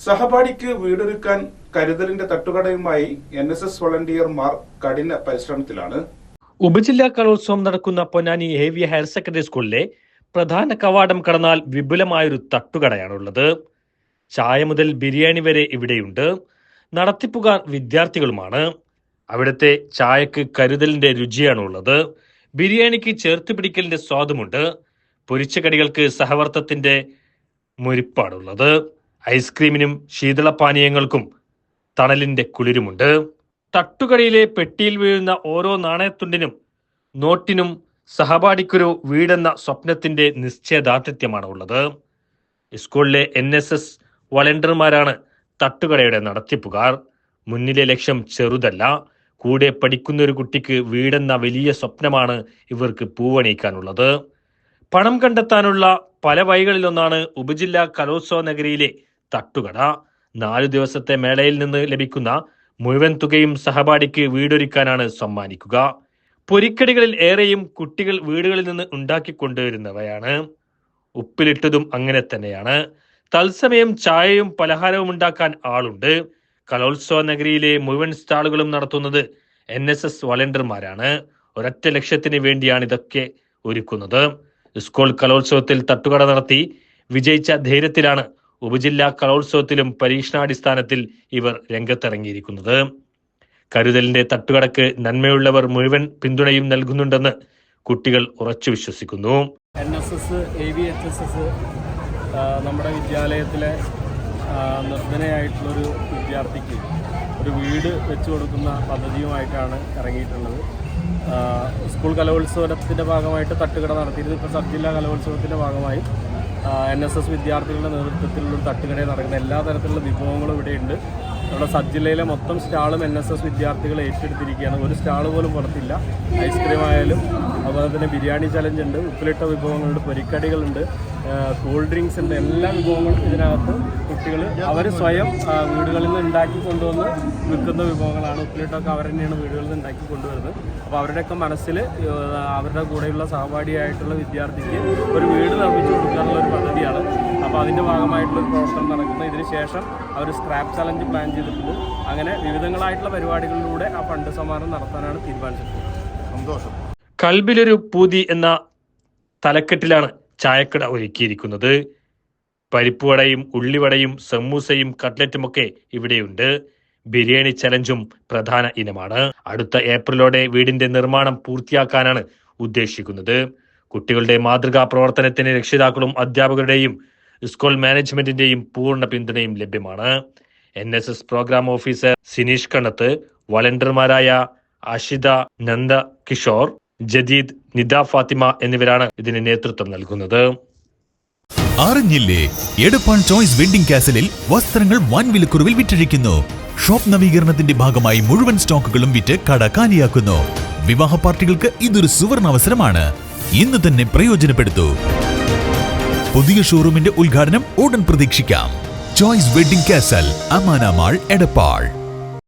സഹപാഠിക്ക് വീടൊരുക്കാൻ കരുതലിന്റെ തട്ടുകടയുമായി NSS വളണ്ടിയർമാർ കഠിന പരിശ്രമത്തിലാണ്. ഉപജില്ലാ കലോത്സവം നടക്കുന്ന പൊന്നാനി ഹെവി ഹയർ സെക്കൻഡറി സ്കൂളിലെ പ്രധാന കവാടം കടന്നാൽ വിപുലമായൊരു തട്ടുകടയാണുള്ളത്. ചായ മുതൽ ബിരിയാണി വരെ ഇവിടെയുണ്ട്. നടത്തിപ്പുകാർ വിദ്യാർത്ഥികളുമാണ്. അവിടുത്തെ ചായക്ക് കരുതലിന്റെ രുചിയാണുള്ളത്. ബിരിയാണിക്ക് ചേർത്ത് പിടിക്കലിന്റെ സ്വാദുമുണ്ട്. പൊരിച്ച കടികൾക്ക് സഹവർത്തത്തിന്റെ മുരിപ്പാണുള്ളത്. ഐസ്ക്രീമിനും ശീതളപാനീയങ്ങൾക്കും തണലിന്റെ കുളിരുമുണ്ട്. തട്ടുകടയിലെ പെട്ടിയിൽ വീഴുന്ന ഓരോ നാണയത്തുണ്ടിനും നോട്ടിനും സഹപാഠിക്കൊരു വീടെന്ന സ്വപ്നത്തിന്റെ നിശ്ചയദാർഢ്യമാണ് ഉള്ളത്. സ്കൂളിലെ NSS വളണ്ടിയർമാരാണ് തട്ടുകടയുടെ നടത്തിപ്പുകാർ. മുന്നിലെ ലക്ഷ്യം ചെറുതല്ല. കൂടെ പഠിക്കുന്ന ഒരു കുട്ടിക്ക് വീടെന്ന വലിയ സ്വപ്നമാണ് ഇവർക്ക് പൂവണിയിക്കാനുള്ളത്. പണം കണ്ടെത്താനുള്ള പല വഴികളിലൊന്നാണ് ഉപജില്ലാ കലോത്സവ നഗരിയിലെ തട്ടുകട. 4 ദിവസത്തെ മേളയിൽ നിന്ന് ലഭിക്കുന്ന മുഴുവൻ തുകയും സഹപാഠിക്ക് വീടൊരുക്കാനാണ് സമ്മാനിക്കുക. പൊരിക്കടികളിൽ ഏറെയും കുട്ടികൾ വീടുകളിൽ നിന്ന് ഉണ്ടാക്കിക്കൊണ്ടുവരുന്നവയാണ്. ഉപ്പിലിട്ടതും അങ്ങനെ തന്നെയാണ്. തത്സമയം ചായയും പലഹാരവും ഉണ്ടാക്കാൻ ആളുണ്ട്. കലോത്സവ നഗരിയിലെ മുഴുവൻ സ്റ്റാളുകളും നടത്തുന്നത് NSS വളണ്ടിയർമാരാണ്. ഒരൊറ്റ ലക്ഷ്യത്തിന് വേണ്ടിയാണ് ഇതൊക്കെ ഒരുക്കുന്നത്. സ്കൂൾ കലോത്സവത്തിൽ തട്ടുകട നടത്തി വിജയിച്ച ധൈര്യത്തിലാണ് ഉപജില്ലാ കലോത്സവത്തിലും പരീക്ഷണാടിസ്ഥാനത്തിൽ ഇവർ രംഗത്തിറങ്ങിയിരിക്കുന്നത്. കരുതലിന്റെ തട്ടുകടക്ക് നന്മയുള്ളവർ മുഴുവൻ പിന്തുണയും നൽകുന്നുണ്ടെന്ന് കുട്ടികൾ ഉറച്ചു വിശ്വസിക്കുന്നു. NSS AVHSS നമ്മുടെ വിദ്യാലയത്തിലെ നിർധനയായിട്ടുള്ളൊരു വിദ്യാർത്ഥിക്ക് ഒരു വീട് വെച്ചു കൊടുക്കുന്ന പദ്ധതിയുമായിട്ടാണ് ഇറങ്ങിയിട്ടുള്ളത്. സ്കൂൾ കലോത്സവത്തിൻ്റെ ഭാഗമായിട്ട് തട്ടുകട നടത്തിയിരുന്നു. ഇപ്പോൾ സബ് ജില്ലാ കലോത്സവത്തിൻ്റെ ഭാഗമായി NSS വിദ്യാർത്ഥികളുടെ നേതൃത്വത്തിലുള്ള തട്ടുകടയിൽ നടക്കുന്ന എല്ലാ തരത്തിലുള്ള വിഭവങ്ങളും ഇവിടെയുണ്ട്. നമ്മുടെ സബ് ജില്ലയിലെ മൊത്തം സ്റ്റാളും NSS വിദ്യാർത്ഥികൾ ഏറ്റെടുത്തിരിക്കുകയാണ്. ഒരു സ്റ്റാൾ പോലും പുറത്തില്ല. ഐസ്ക്രീം ആയാലും അതുപോലെ തന്നെ ബിരിയാണി ചലഞ്ച് ഉണ്ട്, ഉപ്പിലിട്ട വിഭവങ്ങളുണ്ട്, പൊരിക്കടികളുണ്ട്, കൂൾ ഡ്രിങ്ക്സ് ഉണ്ട്. എല്ലാ വിഭവങ്ങളും ഇതിനകത്ത് കുട്ടികൾ അവർ സ്വയം വീടുകളിൽ നിന്ന് ഉണ്ടാക്കി കൊണ്ടുവന്ന് വിൽക്കുന്ന വിഭവങ്ങളാണ്. ഉപ്പിലിട്ടൊക്കെ അവർ തന്നെയാണ് വീടുകളിൽ നിന്ന് ഉണ്ടാക്കി കൊണ്ടുവരുന്നത്. അപ്പോൾ അവരുടെയൊക്കെ മനസ്സിൽ അവരുടെ കൂടെയുള്ള സഹപാഠിയായിട്ടുള്ള വിദ്യാർത്ഥിക്ക് ഒരു വീട് നിർമ്മിച്ചു കൊടുക്കുക എന്നുള്ളൊരു പദ്ധതിയാണ്. അപ്പോൾ അതിൻ്റെ ഭാഗമായിട്ടുള്ളൊരു പ്രവർത്തനം നടക്കുന്നത്. ഇതിന് ശേഷം അവർ സ്ക്രാപ്പ് ചലഞ്ച് പ്ലാൻ ചെയ്തിട്ടുണ്ട്. അങ്ങനെ വിവിധങ്ങളായിട്ടുള്ള പരിപാടികളിലൂടെ ആ ഫണ്ട് സമാഹരണം നടത്താനാണ് തീരുമാനിച്ചിട്ടുള്ളത്. സന്തോഷം. കൽബിലൊരു പൂതി എന്ന തലക്കെട്ടിലാണ് ചായക്കട ഒരുക്കിയിരിക്കുന്നത്. പരിപ്പുവടയും ഉള്ളിവടയും സമൂസയും കട്ട്ലറ്റുമൊക്കെ ഇവിടെയുണ്ട്. ബിരിയാണി ചലഞ്ചും പ്രധാന ഇനമാണ്. അടുത്ത ഏപ്രിലോടെ വീടിന്റെ നിർമ്മാണം പൂർത്തിയാക്കാനാണ് ഉദ്ദേശിക്കുന്നത്. കുട്ടികളുടെ മാതൃകാ പ്രവർത്തനത്തിന് രക്ഷിതാക്കളും അധ്യാപകരുടെയും സ്കൂൾ മാനേജ്മെന്റിന്റെയും പൂർണ്ണ പിന്തുണയും ലഭ്യമാണ്. NSS programme officer Sineesh Kannath, വളണ്ടിയർമാരായ അഷിത, നന്ദ കിഷോർ, ജദീദ്, നിദ ഫാത്തിമ എന്നിവരാണ് ഇതിന് നേതൃത്വം നൽകുന്നത്. അറിഞ്ഞില്ലേ, എടപ്പാൾ ചോയ്സ് വെഡിംഗ് കാസലിൽ വസ്ത്രങ്ങൾ വൻ വിലക്കുറവിൽ വിറ്റഴിക്കുന്നു. ഷോപ്പ് നവീകരണത്തിന്റെ ഭാഗമായി മുഴുവൻ സ്റ്റോക്കുകളും വിറ്റ് കട കാലിയാക്കുന്നു. വിവാഹ പാർട്ടികൾക്ക് ഇതൊരു സുവർണ അവസരമാണ്. ഇന്ന് തന്നെ പ്രയോജനപ്പെടുത്തൂ. പുതിയ ഷോറൂമിന്റെ ഉദ്ഘാടനം ഉടൻ പ്രതീക്ഷിക്കാം. Choice Wedding Castle, Amana Mall, Edappal.